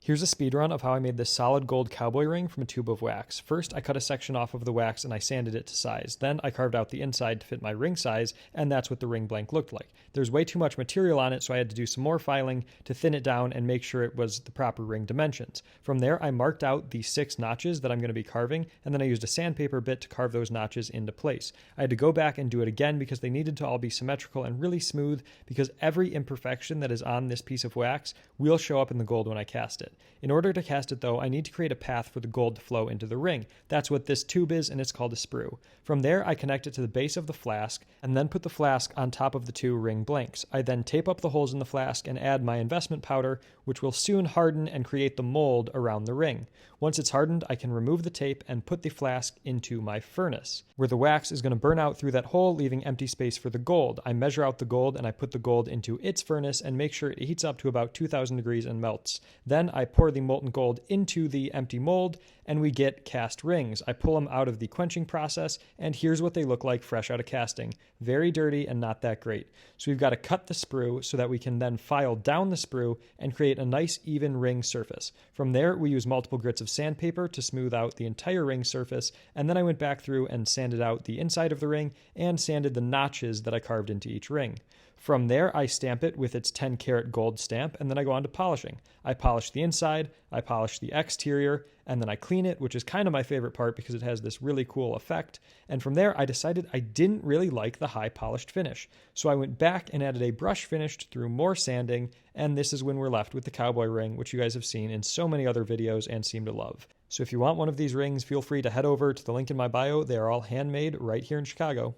Here's a speed run of how I made this solid gold cowboy ring from a tube of wax. First, I cut a section off of the wax and I sanded it to size. Then I carved out the inside to fit my ring size, and that's what the ring blank looked like. There's way too much material on it, so I had to do some more filing to thin it down and make sure it was the proper ring dimensions. From there, I marked out the 6 notches that I'm going to be carving, and then I used a sandpaper bit to carve those notches into place. I had to go back and do it again because they needed to all be symmetrical and really smooth, because every imperfection that is on this piece of wax will show up in the gold when I cast it. In order to cast it though, I need to create a path for the gold to flow into the ring. That's what this tube is, and it's called a sprue. From there, I connect it to the base of the flask and then put the flask on top of the 2 ring blanks. I then tape up the holes in the flask and add my investment powder, which will soon harden and create the mold around the ring. Once it's hardened, I can remove the tape and put the flask into my furnace, where the wax is going to burn out through that hole, leaving empty space for the gold. I measure out the gold and I put the gold into its furnace and make sure it heats up to about 2000 degrees and melts. Then I pour the molten gold into the empty mold and we get cast rings. I pull them out of the quenching process, and here's what they look like fresh out of casting. Very dirty and not that great. So we've got to cut the sprue so that we can then file down the sprue and create a nice even ring surface. From there, we use multiple grits of sandpaper to smooth out the entire ring surface, and then I went back through and sanded out the inside of the ring and sanded the notches that I carved into each ring. From there, I stamp it with its 10 karat gold stamp, and then I go on to polishing. I polish the inside, I polish the exterior, and then I clean it, which is kind of my favorite part because it has this really cool effect. And from there, I decided I didn't really like the high polished finish. So I went back and added a brush finish through more sanding, and this is when we're left with the cowboy ring, which you guys have seen in so many other videos and seem to love. So if you want one of these rings, feel free to head over to the link in my bio. They are all handmade right here in Chicago.